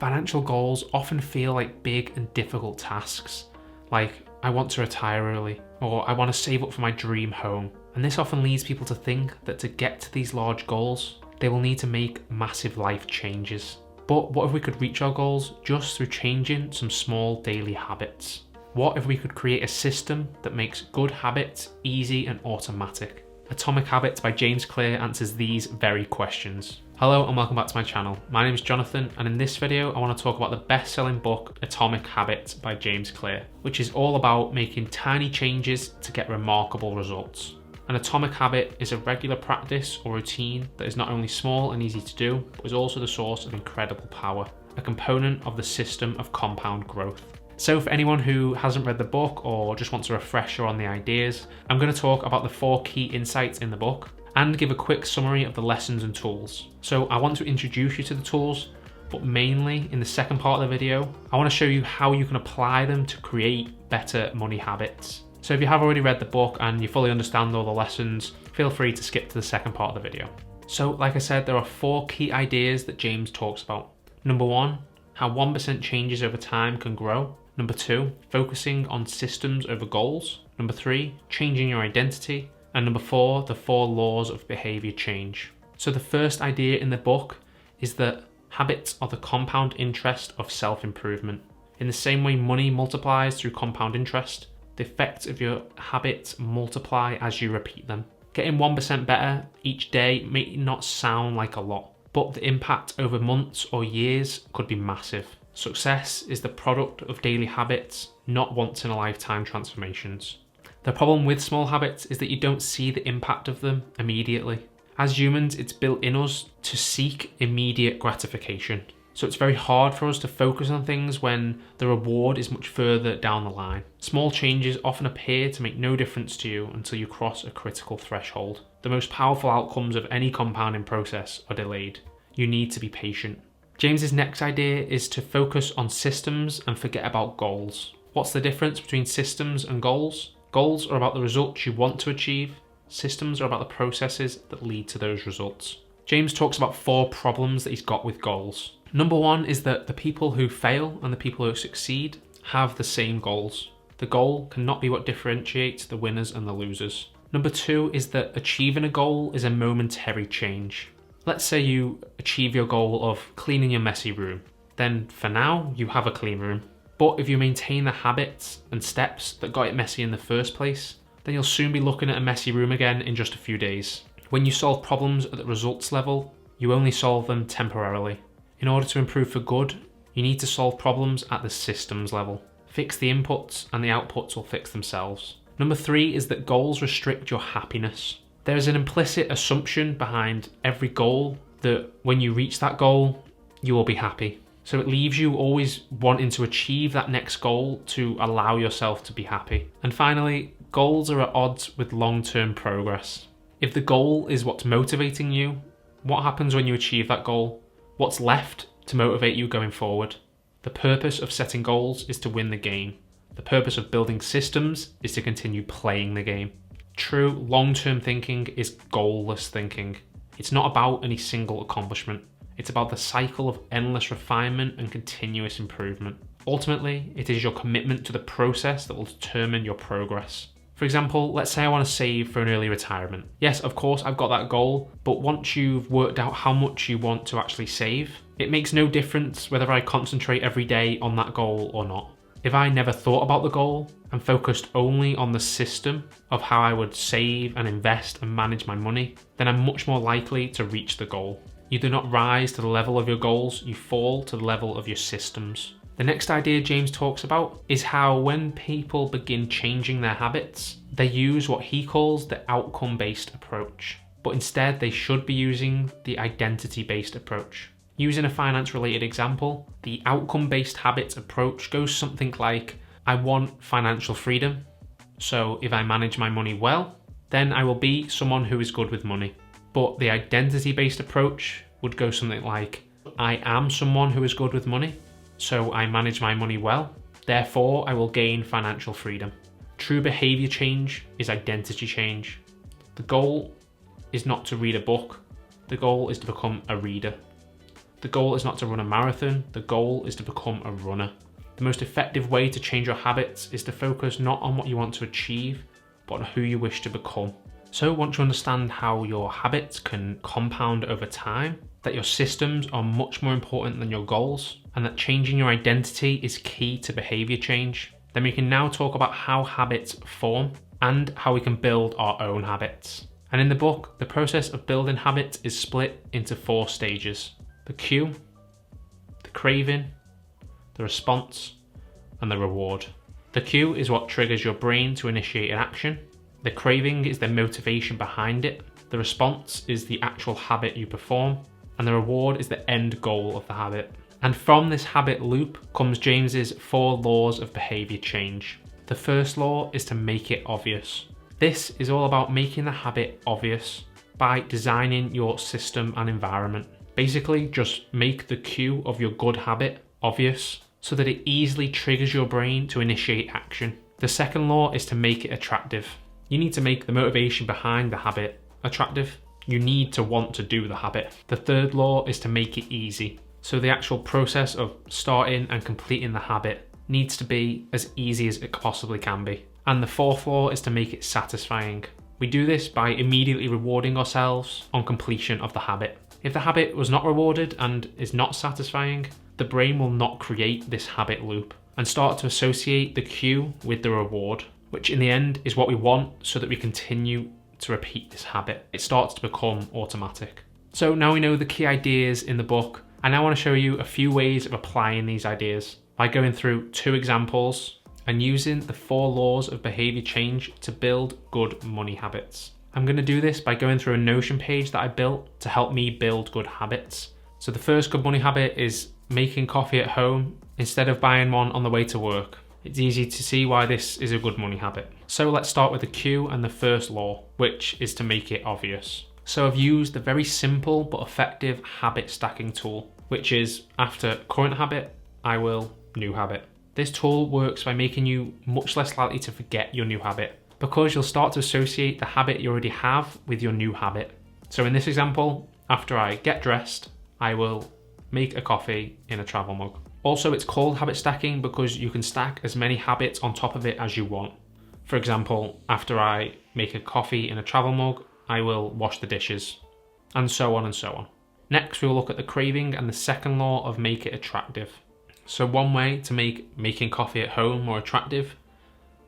Financial goals often feel like big and difficult tasks, like I want to retire early, or I want to save up for my dream home. And this often leads people to think that to get to these large goals, they will need to make massive life changes. But what if we could reach our goals just through changing some small daily habits? What if we could create a system that makes good habits easy and automatic? Atomic Habits by James Clear answers these very questions. Hello and welcome back to my channel. My name is Jonathan, and in this video I want to talk about the best-selling book Atomic Habits by James Clear, which is all about making tiny changes to get remarkable results. An atomic habit is a regular practice or routine that is not only small and easy to do, but is also the source of incredible power, a component of the system of compound growth. So for anyone who hasn't read the book or just wants a refresher on the ideas, I'm going to talk about the 4 key insights in the book and give a quick summary of the lessons and tools. So I want to introduce you to the tools, but mainly in the second part of the video, I want to show you how you can apply them to create better money habits. So if you have already read the book and you fully understand all the lessons, feel free to skip to the second part of the video. So like I said, there are 4 key ideas that James talks about. Number 1, how 1% changes over time can grow. Number 2, focusing on systems over goals. Number 3, changing your identity. And number 4, the 4 laws of behavior change. So the first idea in the book is that habits are the compound interest of self-improvement. In the same way money multiplies through compound interest, the effects of your habits multiply as you repeat them. Getting 1% better each day may not sound like a lot, but the impact over months or years could be massive. Success is the product of daily habits, not once-in-a-lifetime transformations. The problem with small habits is that you don't see the impact of them immediately. As humans, it's built in us to seek immediate gratification. So it's very hard for us to focus on things when the reward is much further down the line. Small changes often appear to make no difference to you until you cross a critical threshold. The most powerful outcomes of any compounding process are delayed. You need to be patient. James's next idea is to focus on systems and forget about goals. What's the difference between systems and goals? Goals are about the results you want to achieve. Systems are about the processes that lead to those results. James talks about 4 problems that he's got with goals. Number 1 is that the people who fail and the people who succeed have the same goals. The goal cannot be what differentiates the winners and the losers. Number 2 is that achieving a goal is a momentary change. Let's say you achieve your goal of cleaning your messy room. Then for now, you have a clean room. But if you maintain the habits and steps that got it messy in the first place, then you'll soon be looking at a messy room again in just a few days. When you solve problems at the results level, you only solve them temporarily. In order to improve for good, you need to solve problems at the systems level. Fix the inputs and the outputs will fix themselves. Number 3 is that goals restrict your happiness. There is an implicit assumption behind every goal that when you reach that goal, you will be happy. So it leaves you always wanting to achieve that next goal to allow yourself to be happy. And finally, goals are at odds with long-term progress. If the goal is what's motivating you, what happens when you achieve that goal? What's left to motivate you going forward? The purpose of setting goals is to win the game. The purpose of building systems is to continue playing the game. True long-term thinking is goalless thinking. It's not about any single accomplishment. It's about the cycle of endless refinement and continuous improvement. Ultimately, it is your commitment to the process that will determine your progress. For example, let's say I want to save for an early retirement. Yes, of course, I've got that goal, but once you've worked out how much you want to actually save, it makes no difference whether I concentrate every day on that goal or not. If I never thought about the goal and focused only on the system of how I would save and invest and manage my money, then I'm much more likely to reach the goal. You do not rise to the level of your goals, you fall to the level of your systems. The next idea James talks about is how when people begin changing their habits, they use what he calls the outcome-based approach. But instead, they should be using the identity-based approach. Using a finance-related example, the outcome-based habits approach goes something like, I want financial freedom. So if I manage my money well, then I will be someone who is good with money. But the identity-based approach would go something like, I am someone who is good with money, so I manage my money well, therefore I will gain financial freedom. True behavior change is identity change. The goal is not to read a book, the goal is to become a reader. The goal is not to run a marathon, the goal is to become a runner. The most effective way to change your habits is to focus not on what you want to achieve, but on who you wish to become. So once you understand how your habits can compound over time, that your systems are much more important than your goals, and that changing your identity is key to behavior change, then we can now talk about how habits form and how we can build our own habits. And in the book, the process of building habits is split into 4 stages: the cue, the craving, the response, and the reward. The cue is what triggers your brain to initiate an action. The craving is the motivation behind it. The response is the actual habit you perform. And the reward is the end goal of the habit. And from this habit loop comes James's 4 laws of behavior change. The first law is to make it obvious. This is all about making the habit obvious by designing your system and environment. Basically, just make the cue of your good habit obvious so that it easily triggers your brain to initiate action. The second law is to make it attractive. You need to make the motivation behind the habit attractive. You need to want to do the habit. The third law is to make it easy. So the actual process of starting and completing the habit needs to be as easy as it possibly can be. And the fourth law is to make it satisfying. We do this by immediately rewarding ourselves on completion of the habit. If the habit was not rewarded and is not satisfying, the brain will not create this habit loop and start to associate the cue with the reward, which in the end is what we want so that we continue to repeat this habit. It starts to become automatic. So now we know the key ideas in the book, and I want to show you a few ways of applying these ideas by going through 2 examples and using the 4 laws of behavior change to build good money habits. I'm going to do this by going through a Notion page that I built to help me build good habits. So the first good money habit is making coffee at home instead of buying one on the way to work. It's easy to see why this is a good money habit. So let's start with the cue and the first law, which is to make it obvious. So I've used a very simple but effective habit stacking tool, which is after current habit, I will new habit. This tool works by making you much less likely to forget your new habit because you'll start to associate the habit you already have with your new habit. So in this example, after I get dressed, I will make a coffee in a travel mug. Also, it's called habit stacking because you can stack as many habits on top of it as you want. For example, after I make a coffee in a travel mug, I will wash the dishes, and so on and so on. Next, we will look at the craving and the second law of make it attractive. So one way to make making coffee at home more attractive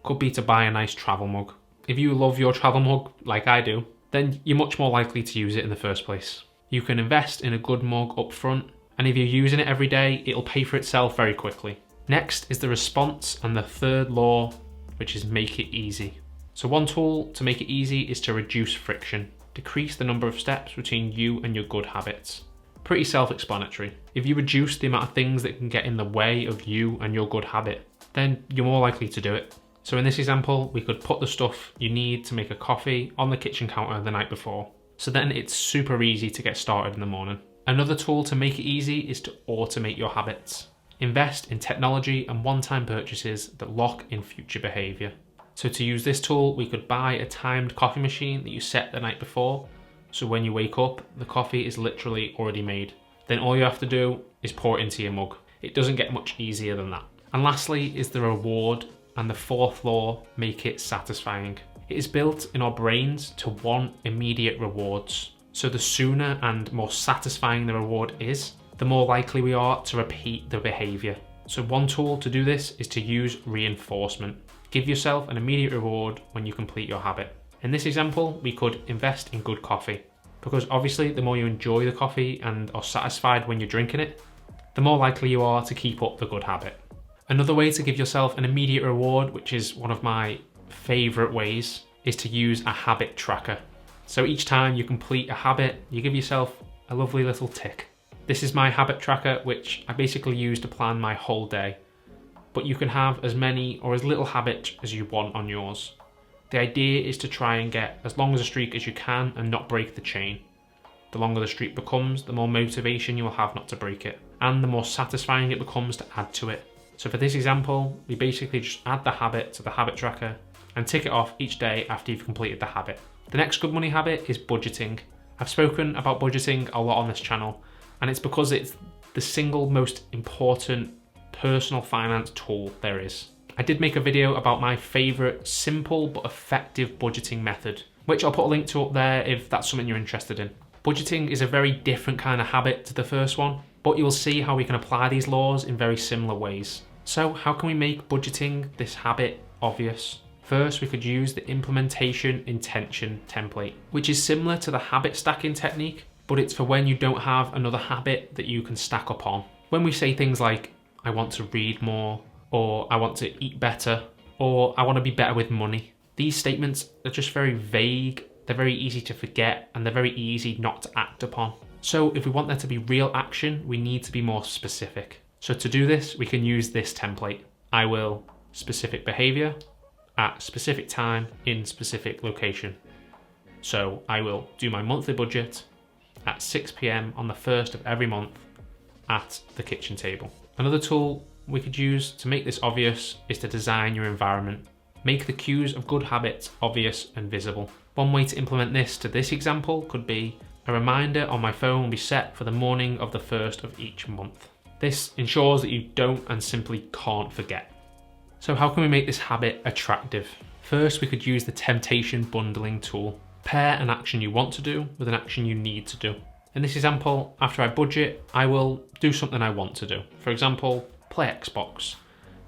could be to buy a nice travel mug. If you love your travel mug like I do, then you're much more likely to use it in the first place. You can invest in a good mug up front, and if you're using it every day, it'll pay for itself very quickly. Next is the response and the third law, which is make it easy. So one tool to make it easy is to reduce friction, decrease the number of steps between you and your good habits. Pretty self-explanatory. If you reduce the amount of things that can get in the way of you and your good habit, then you're more likely to do it. So in this example, we could put the stuff you need to make a coffee on the kitchen counter the night before. So then it's super easy to get started in the morning. Another tool to make it easy is to automate your habits. Invest in technology and one-time purchases that lock in future behavior. So to use this tool, we could buy a timed coffee machine that you set the night before. So when you wake up, the coffee is literally already made. Then all you have to do is pour it into your mug. It doesn't get much easier than that. And lastly is the reward and the fourth law, make it satisfying. It is built in our brains to want immediate rewards. So the sooner and more satisfying the reward is, the more likely we are to repeat the behavior. So one tool to do this is to use reinforcement. Give yourself an immediate reward when you complete your habit. In this example, we could invest in good coffee, because obviously the more you enjoy the coffee and are satisfied when you're drinking it, the more likely you are to keep up the good habit. Another way to give yourself an immediate reward, which is one of my favorite ways, is to use a habit tracker. So each time you complete a habit, you give yourself a lovely little tick. This is my habit tracker, which I basically use to plan my whole day. But you can have as many or as little habits as you want on yours. The idea is to try and get as long as a streak as you can and not break the chain. The longer the streak becomes, the more motivation you will have not to break it, and the more satisfying it becomes to add to it. So for this example, we basically just add the habit to the habit tracker and tick it off each day after you've completed the habit. The next good money habit is budgeting. I've spoken about budgeting a lot on this channel, And it's because it's the single most important personal finance tool there is. I did make a video about my favorite simple but effective budgeting method, which I'll put a link to up there if that's something you're interested in. Budgeting is a very different kind of habit to the first one, but you will see how we can apply these laws in very similar ways. So how can we make budgeting, this habit, obvious? First, we could use the implementation intention template, which is similar to the habit stacking technique, but it's for when you don't have another habit that you can stack upon. When we say things like, I want to read more, or I want to eat better, or I want to be better with money, these statements are just very vague, they're very easy to forget, and they're very easy not to act upon. So if we want there to be real action, we need to be more specific. So to do this, we can use this template. I will specific behavior at specific time in specific location. So I will do my monthly budget at 6 p.m. on the 1st of every month at the kitchen table. Another tool we could use to make this obvious is to design your environment. Make the cues of good habits obvious and visible. One way to implement this to this example could be a reminder on my phone will be set for the morning of the 1st of each month. This ensures that you don't and simply can't forget. So how can we make this habit attractive? First, we could use the temptation bundling tool. Pair an action you want to do with an action you need to do. In this example, after I budget, I will do something I want to do. For example, play Xbox,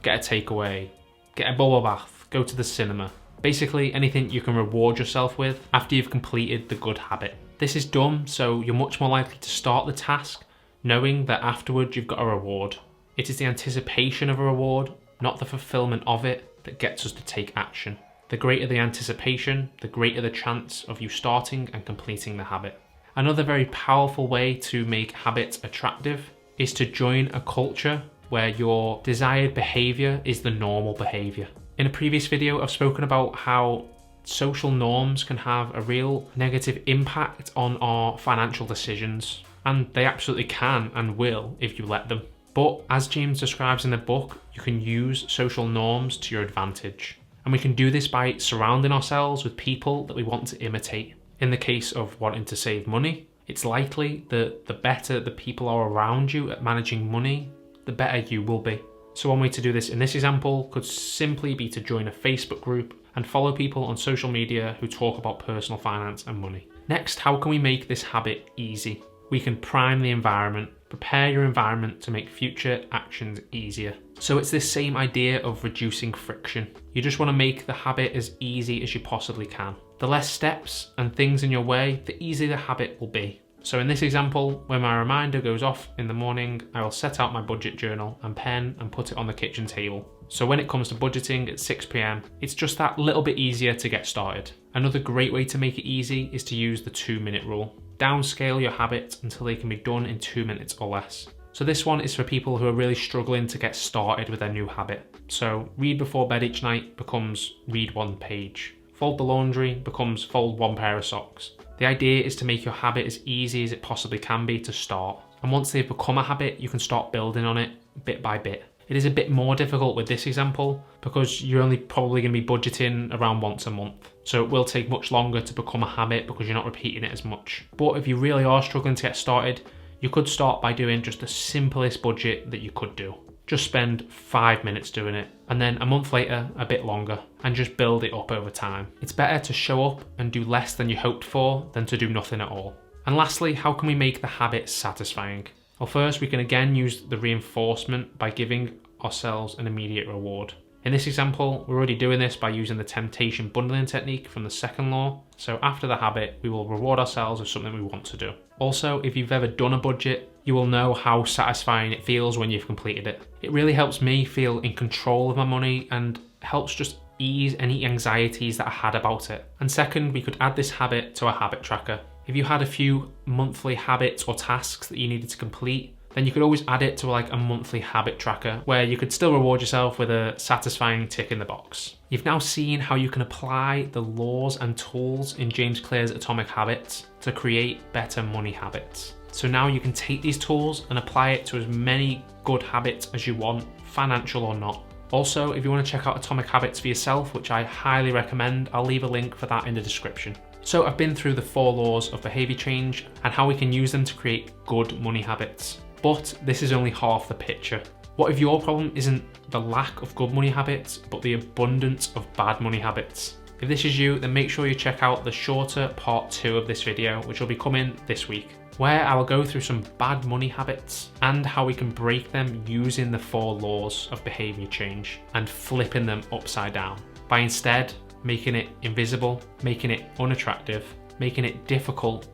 get a takeaway, get a bubble bath, go to the cinema. Basically anything you can reward yourself with after you've completed the good habit. This is done so you're much more likely to start the task knowing that afterwards you've got a reward. It is the anticipation of a reward, not the fulfillment of it, that gets us to take action. The greater the anticipation, the greater the chance of you starting and completing the habit. Another very powerful way to make habits attractive is to join a culture where your desired behavior is the normal behavior. In a previous video, I've spoken about how social norms can have a real negative impact on our financial decisions, and they absolutely can and will if you let them. But as James describes in the book, you can use social norms to your advantage. And we can do this by surrounding ourselves with people that we want to imitate. In the case of wanting to save money, it's likely that the better the people are around you at managing money, the better you will be. So one way to do this in this example could simply be to join a Facebook group and follow people on social media who talk about personal finance and money. Next, how can we make this habit easy? We can prime the environment. Prepare your environment to make future actions easier. So it's this same idea of reducing friction. You just want to make the habit as easy as you possibly can. The less steps and things in your way, the easier the habit will be. So in this example, when my reminder goes off in the morning, I will set out my budget journal and pen and put it on the kitchen table. So when it comes to budgeting at 6 p.m, it's just that little bit easier to get started. Another great way to make it easy is to use the 2-minute rule. Downscale your habits until they can be done in 2 minutes or less. So this one is for people who are really struggling to get started with their new habit. So read before bed each night becomes read 1 page. Fold the laundry becomes fold 1 pair of socks. The idea is to make your habit as easy as it possibly can be to start. And once they've become a habit, you can start building on it bit by bit. It is a bit more difficult with this example because you're only probably going to be budgeting around once a month. So it will take much longer to become a habit because you're not repeating it as much. But if you really are struggling to get started, you could start by doing just the simplest budget that you could do. Just spend 5 minutes doing it, and then a month later, a bit longer, and just build it up over time. It's better to show up and do less than you hoped for than to do nothing at all. And lastly, how can we make the habit satisfying? Well, first, we can again use the reinforcement by giving ourselves an immediate reward. In this example, we're already doing this by using the temptation bundling technique from the second law. So after the habit, we will reward ourselves with something we want to do. Also, if you've ever done a budget, you will know how satisfying it feels when you've completed it. It really helps me feel in control of my money and helps just ease any anxieties that I had about it. And second, we could add this habit to a habit tracker. If you had a few monthly habits or tasks that you needed to complete, then you could always add it to like a monthly habit tracker where you could still reward yourself with a satisfying tick in the box. You've now seen how you can apply the laws and tools in James Clear's Atomic Habits to create better money habits. So now you can take these tools and apply it to as many good habits as you want, financial or not. Also, if you want to check out Atomic Habits for yourself, which I highly recommend, I'll leave a link for that in the description. So I've been through the 4 laws of behaviour change and how we can use them to create good money habits. But this is only half the picture. What if your problem isn't the lack of good money habits, but the abundance of bad money habits? If this is you, then make sure you check out the shorter part 2 of this video, which will be coming this week, where I will go through some bad money habits and how we can break them using the 4 laws of behaviour change and flipping them upside down by instead making it invisible, making it unattractive, making it difficult,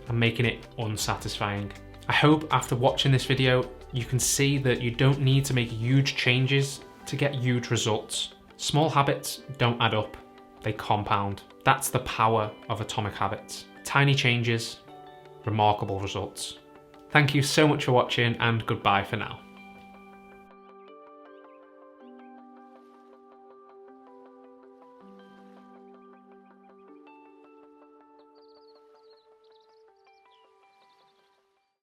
and making it unsatisfying. I hope after watching this video, you can see that you don't need to make huge changes to get huge results. Small habits don't add up, they compound. That's the power of atomic habits. Tiny changes, remarkable results. Thank you so much for watching, and goodbye for now.